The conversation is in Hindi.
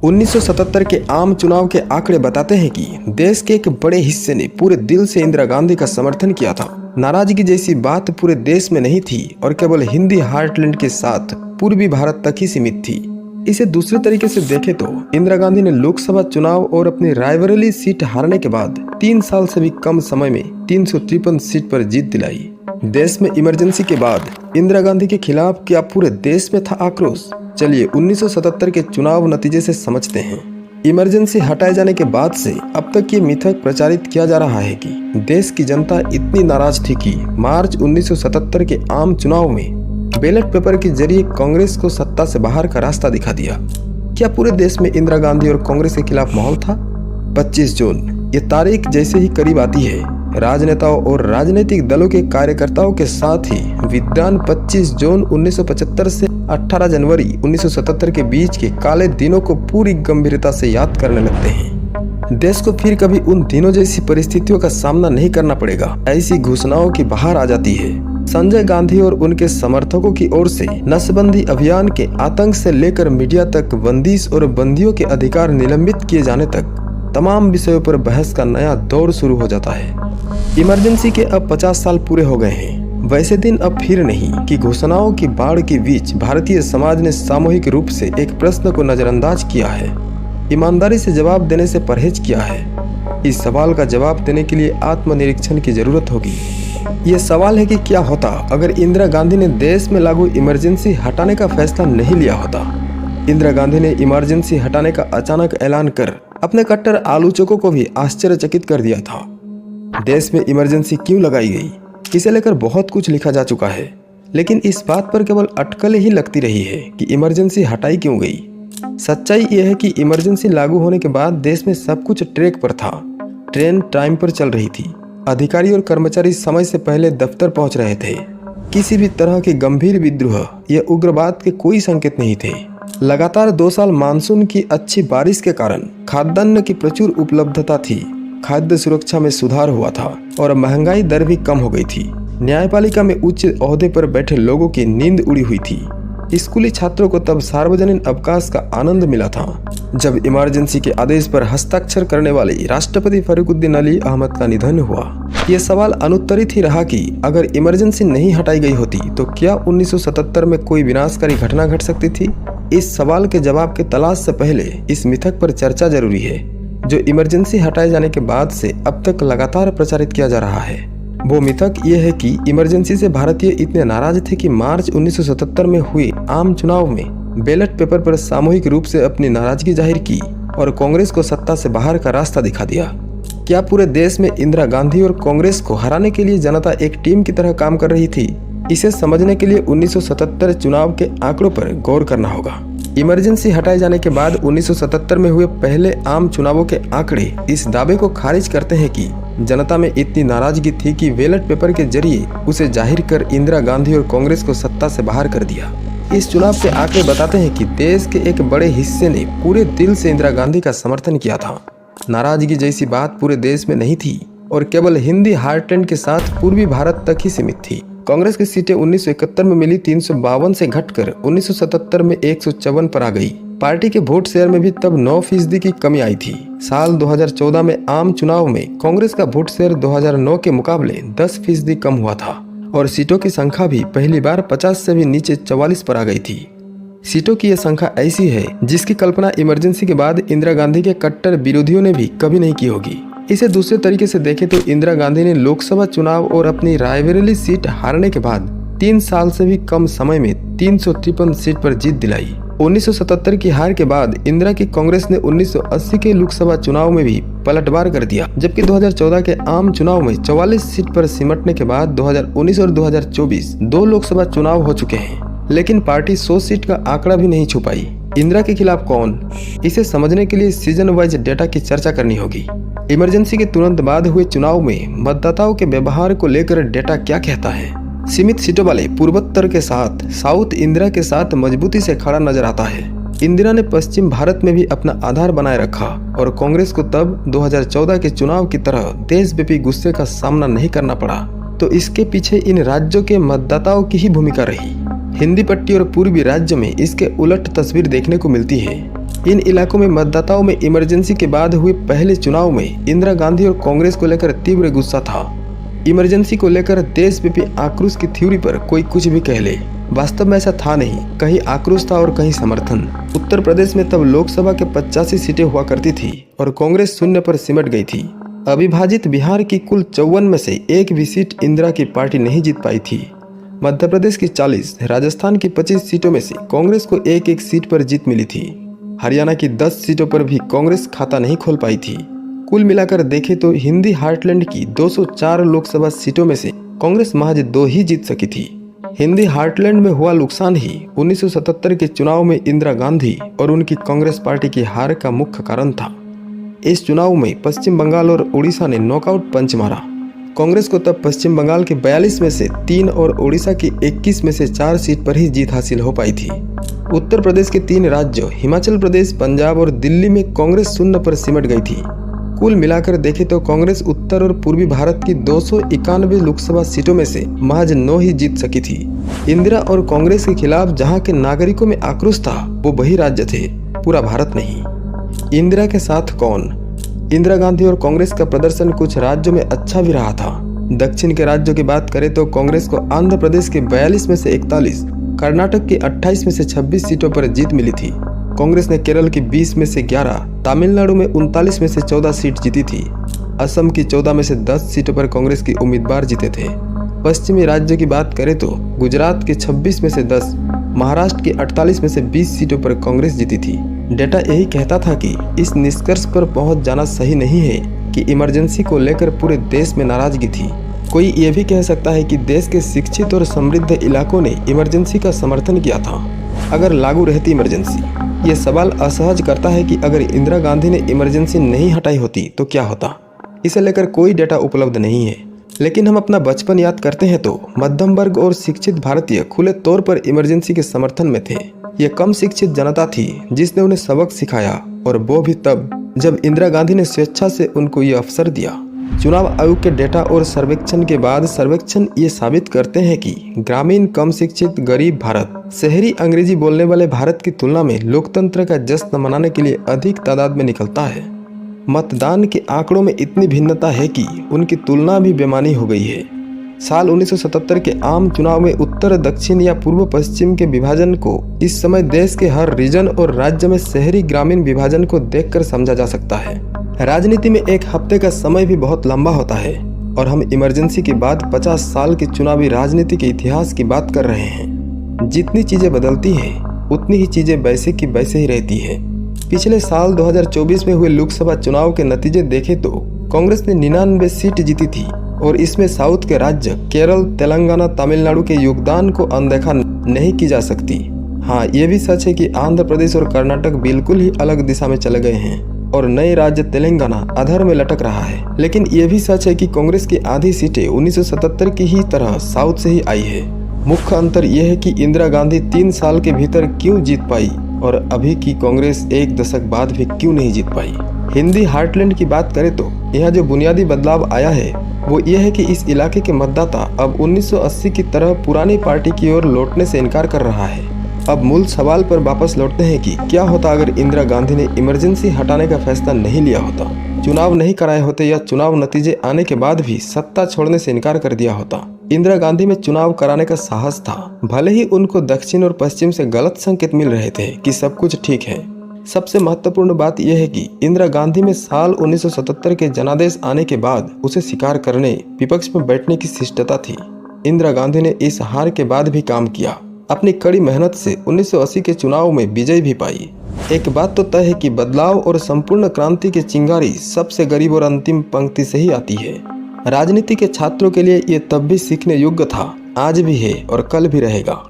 1977 के आम चुनाव के आंकड़े बताते हैं कि देश के एक बड़े हिस्से ने पूरे दिल से इंदिरा गांधी का समर्थन किया था। नाराजगी जैसी बात पूरे देश में नहीं थी और केवल हिंदी हार्टलैंड के साथ पूर्वी भारत तक ही सीमित थी। इसे दूसरे तरीके से देखें तो इंदिरा गांधी ने लोकसभा चुनाव और अपनी रायबरेली सीट हारने के बाद 3 साल से भी कम समय में 353 सीट पर जीत दिलाई। देश में इमरजेंसी के बाद इंदिरा गांधी के खिलाफ क्या पूरे देश में था आक्रोश? चलिए 1977 के चुनाव नतीजे से समझते हैं। इमरजेंसी हटाए जाने के बाद से अब तक ये मिथक प्रचारित किया जा रहा है कि देश की जनता इतनी नाराज थी कि मार्च 1977 के आम चुनाव में बैलेट पेपर के जरिए कांग्रेस को सत्ता से बाहर का रास्ता दिखा दिया। क्या पूरे देश में इंदिरा गांधी और कांग्रेस के खिलाफ माहौल था? 25 जून ये तारीख जैसे ही करीब आती है, राजनेताओं और राजनीतिक दलों के कार्यकर्ताओं के साथ ही विद्वान 25 जून 1975 से 18 जनवरी 1977 के बीच के काले दिनों को पूरी गंभीरता से याद करने लगते हैं। देश को फिर कभी उन दिनों जैसी परिस्थितियों का सामना नहीं करना पड़ेगा, ऐसी घोषणाओं की बहार आ जाती है। संजय गांधी और उनके समर्थकों की ओर से नसबंदी अभियान के आतंक से लेकर मीडिया तक बंदिश और बंदियों के अधिकार निलंबित किए जाने तक तमाम विषयों पर बहस का नया दौर शुरू हो जाता है। इमरजेंसी के अब 50 साल पूरे हो गए हैं। वैसे दिन अब फिर नहीं कि घोषणाओं की बाढ़ के बीच भारतीय समाज ने सामूहिक रूप से एक प्रश्न को नजरअंदाज किया है, ईमानदारी से जवाब देने से परहेज किया है। इस सवाल का जवाब देने के लिए आत्मनिरीक्षण की जरूरत होगी। ये सवाल है कि क्या होता अगर इंदिरा गांधी ने देश में लागू इमरजेंसी हटाने का फैसला नहीं लिया होता। इंदिरा गांधी ने इमरजेंसी हटाने का अचानक ऐलान कर अपने कट्टर आलोचकों को भी आश्चर्यचकित कर दिया था। देश में इमरजेंसी क्यों लगाई गई, इसे लेकर बहुत कुछ लिखा जा चुका है, लेकिन इस बात पर केवल अटकलें ही लगती रही है कि इमरजेंसी हटाई क्यों गई। सच्चाई यह है कि इमरजेंसी लागू होने के बाद देश में सब कुछ ट्रैक पर था। ट्रेन टाइम पर चल रही थी, अधिकारी और कर्मचारी समय से पहले दफ्तर पहुंच रहे थे। किसी भी तरह के गंभीर विद्रोह या उग्रवाद के कोई संकेत नहीं थे। लगातार 2 साल मानसून की अच्छी बारिश के कारण खाद्यान्न की प्रचुर उपलब्धता थी, खाद्य सुरक्षा में सुधार हुआ था और महंगाई दर भी कम हो गई थी। न्यायपालिका में उच्च ओहदे पर बैठे लोगों की नींद उड़ी हुई थी। स्कूली छात्रों को तब सार्वजनिक अवकाश का आनंद मिला था जब इमरजेंसी के आदेश पर हस्ताक्षर करने वाले राष्ट्रपति फरूकुद्दीन अली अहमद का निधन हुआ। यह सवाल अनुत्तरित ही रहा कि अगर इमरजेंसी नहीं हटाई गई होती तो क्या 1977 में कोई विनाशकारी घटना घट सकती थी। इस सवाल के जवाब के तलाश से पहले इस मिथक पर चर्चा जरूरी है जो इमरजेंसी हटाए जाने के बाद से अब तक लगातार प्रचारित किया जा रहा है। वो मिथक ये है कि इमरजेंसी से भारतीय इतने नाराज थे कि मार्च 1977 में हुए आम चुनाव में बैलेट पेपर पर सामूहिक रूप से अपनी नाराजगी जाहिर की और कांग्रेस को सत्ता से बाहर का रास्ता दिखा दिया। क्या पूरे देश में इंदिरा गांधी और कांग्रेस को हराने के लिए जनता एक टीम की तरह काम कर रही थी? इसे समझने के लिए 1977 चुनाव के आंकड़ों पर गौर करना होगा। इमरजेंसी हटाए जाने के बाद 1977 में हुए पहले आम चुनावों के आंकड़े इस दावे को खारिज करते हैं कि जनता में इतनी नाराजगी थी कि बैलेट पेपर के जरिए उसे जाहिर कर इंदिरा गांधी और कांग्रेस को सत्ता से बाहर कर दिया। इस चुनाव के आंकड़े बताते हैं कि देश के एक बड़े हिस्से ने पूरे दिल से इंदिरा गांधी का समर्थन किया था। नाराजगी जैसी बात पूरे देश में नहीं थी और केवल हिंदी हार्टलैंड के साथ पूर्वी भारत तक ही सीमित थी। कांग्रेस की सीटें 1971 में मिली 352 से घटकर 1977 में 154 पर आ गई। पार्टी के वोट शेयर में भी तब 9% की कमी आई थी। साल 2014 में आम चुनाव में कांग्रेस का वोट शेयर 2009 के मुकाबले 10% कम हुआ था और सीटों की संख्या भी पहली बार 50 से भी नीचे 44 पर आ गई थी। सीटों की यह संख्या ऐसी है जिसकी कल्पना इमरजेंसी के बाद इंदिरा गांधी के कट्टर विरोधियों ने भी कभी नहीं की होगी। इसे दूसरे तरीके से देखें तो इंदिरा गांधी ने लोकसभा चुनाव और अपनी रायबरेली सीट हारने के बाद 3 साल से भी कम समय में 353 सीट पर जीत दिलाई। 1977 की हार के बाद इंदिरा की कांग्रेस ने 1980 के लोकसभा चुनाव में भी पलटवार कर दिया, जबकि 2014 के आम चुनाव में 44 सीट पर सिमटने के बाद 2019 और 2024 2 लोकसभा चुनाव हो चुके हैं, लेकिन पार्टी 100 सीट का आंकड़ा भी नहीं छू पाई। इंदिरा के खिलाफ कौन? इसे समझने के लिए सीजन वाइज डेटा की चर्चा करनी होगी। इमरजेंसी के तुरंत बाद हुए चुनाव में मतदाताओं के व्यवहार को लेकर डेटा क्या कहता है? सीमित सीटों वाले पूर्वोत्तर के साथ साउथ इंदिरा के साथ मजबूती से खड़ा नजर आता है। इंदिरा ने पश्चिम भारत में भी अपना आधार बनाए रखा और कांग्रेस को तब 2014 के चुनाव की तरह देशव्यापी गुस्से का सामना नहीं करना पड़ा। तो इसके पीछे इन राज्यों के मतदाताओं की ही भूमिका रही। हिंदी पट्टी और पूर्वी राज्य में इसके उलट तस्वीर देखने को मिलती है। इन इलाकों में मतदाताओं में इमरजेंसी के बाद हुए पहले चुनाव में इंदिरा गांधी और कांग्रेस को लेकर तीव्र गुस्सा था। इमरजेंसी को लेकर देशव्यापी आक्रोश की थ्योरी पर कोई कुछ भी कह ले, वास्तव में ऐसा था नहीं। कहीं आक्रोश था और कहीं समर्थन। उत्तर प्रदेश में तब लोकसभा के 85 सीटें हुआ करती थी और कांग्रेस शून्य पर सिमट गई थी। अविभाजित बिहार की कुल 54 में से एक भी सीट इंदिरा की पार्टी नहीं जीत पाई थी। मध्य प्रदेश की 40, राजस्थान की 25 सीटों में से कांग्रेस को एक एक सीट पर जीत मिली थी। हरियाणा की 10 सीटों पर भी कांग्रेस खाता नहीं खोल पाई थी। कुल मिलाकर देखें तो हिंदी हार्टलैंड की 204 लोकसभा सीटों में से कांग्रेस महज 2 ही जीत सकी थी। हिंदी हार्टलैंड में हुआ नुकसान ही 1977 के चुनाव में इंदिरा गांधी और उनकी कांग्रेस पार्टी की हार का मुख्य कारण था। इस चुनाव में पश्चिम बंगाल और उड़ीसा ने नॉकआउट पंच मारा। कांग्रेस को तब पश्चिम बंगाल के 42 में से 3 और उड़ीसा की 21 में से 4 सीट पर ही जीत हासिल हो पाई थी। उत्तर प्रदेश के 3 राज्यों हिमाचल प्रदेश, पंजाब और दिल्ली में कांग्रेस शून्य पर सिमट गई थी। कुल मिलाकर देखें तो कांग्रेस उत्तर और पूर्वी भारत की 291 लोकसभा सीटों में से महज 9 ही जीत सकी थी। इंदिरा और कांग्रेस के खिलाफ जहां के नागरिकों में आक्रोश था, वो वही राज्य थे, पूरा भारत नहीं। इंदिरा के साथ कौन? इंदिरा गांधी और कांग्रेस का प्रदर्शन कुछ राज्यों में अच्छा भी रहा था। दक्षिण के राज्यों की बात करें तो कांग्रेस को आंध्र प्रदेश के 42 में से 41, कर्नाटक की 28 में से 26 सीटों पर जीत मिली थी। कांग्रेस ने केरल की 20 में से 11, तमिलनाडु में 39 में से 14 सीट जीती थी। असम की 14 में से 10 सीटों पर कांग्रेस के उम्मीदवार जीते थे। पश्चिमी राज्यों की बात करें तो गुजरात के 26 में से 10, महाराष्ट्र की 48 में से 20 सीटों पर कांग्रेस जीती थी। डेटा यही कहता था कि इस निष्कर्ष पर पहुंच जाना सही नहीं है कि इमरजेंसी को लेकर पूरे देश में नाराजगी थी। कोई ये भी कह सकता है कि देश के शिक्षित और समृद्ध इलाकों ने इमरजेंसी का समर्थन किया था। अगर लागू रहती इमरजेंसी, ये सवाल असहज करता है कि अगर इंदिरा गांधी ने इमरजेंसी नहीं हटाई होती तो क्या होता। इसे लेकर कोई डेटा उपलब्ध नहीं है, लेकिन हम अपना बचपन याद करते हैं तो मध्यम वर्ग और शिक्षित भारतीय खुले तौर पर इमरजेंसी के समर्थन में थे। ये कम शिक्षित जनता थी जिसने उन्हें सबक सिखाया, और वो भी तब जब इंदिरा गांधी ने स्वेच्छा से उनको ये अवसर दिया। चुनाव आयोग के डेटा और सर्वेक्षण के बाद सर्वेक्षण ये साबित करते हैं कि ग्रामीण, कम शिक्षित, गरीब भारत शहरी अंग्रेजी बोलने वाले भारत की तुलना में लोकतंत्र का जश्न मनाने के लिए अधिक तादाद में निकलता है। मतदान के आंकड़ों में इतनी भिन्नता है कि उनकी तुलना भी बेमानी हो गई है। साल 1977 के आम चुनाव में उत्तर दक्षिण या पूर्व पश्चिम के विभाजन को इस समय देश के हर रीजन और राज्य में शहरी ग्रामीण विभाजन को देखकर समझा जा सकता है। राजनीति में एक हफ्ते का समय भी बहुत लंबा होता है, और हम इमरजेंसी के बाद 50 साल की चुनावी राजनीति के इतिहास की बात कर रहे हैं। जितनी चीजें बदलती हैं, उतनी ही चीजें वैसे की वैसे ही रहती है। पिछले साल 2024 में हुए लोकसभा चुनाव के नतीजे देखें तो कांग्रेस ने 99 सीट जीती थी, और इसमें साउथ के राज्य केरल, तेलंगाना, तमिलनाडु के योगदान को अनदेखा नहीं की जा सकती। हाँ, ये भी सच है कि आंध्र प्रदेश और कर्नाटक बिल्कुल ही अलग दिशा में चले गए हैं, और नए राज्य तेलंगाना अधर में लटक रहा है। लेकिन ये भी सच है कि कांग्रेस की आधी सीटें 1977 की ही तरह साउथ से ही आई है। मुख्य अंतर यह है कि इंदिरा गांधी 3 साल के भीतर क्यों जीत पाई, और अभी की कांग्रेस 1 दशक बाद भी क्यों नहीं जीत पाई। हिंदी हार्टलैंड की बात करें तो यहाँ जो बुनियादी बदलाव आया है वो ये है कि इस इलाके के मतदाता अब 1980 की तरह पुरानी पार्टी की ओर लौटने से इनकार कर रहा है। अब मूल सवाल पर वापस लौटते हैं कि क्या होता अगर इंदिरा गांधी ने इमरजेंसी हटाने का फैसला नहीं लिया होता, चुनाव नहीं कराए होते, या चुनाव नतीजे आने के बाद भी सत्ता छोड़ने से इनकार कर दिया होता। इंदिरा गांधी में चुनाव कराने का साहस था, भले ही उनको दक्षिण और पश्चिम से गलत संकेत मिल रहे थे कि सब कुछ ठीक है। सबसे महत्वपूर्ण बात यह है कि इंदिरा गांधी में साल 1977 के जनादेश आने के बाद उसे स्वीकार करने, विपक्ष में बैठने की शिष्टता थी। इंदिरा गांधी ने इस हार के बाद भी काम किया, अपनी कड़ी मेहनत से 1980 के चुनाव में विजय भी पाई। एक बात तो तय है कि बदलाव और संपूर्ण क्रांति की चिंगारी सबसे गरीब और अंतिम पंक्ति से ही आती है। राजनीति के छात्रों के लिए ये तब भी सीखने योग्य था, आज भी है और कल भी रहेगा।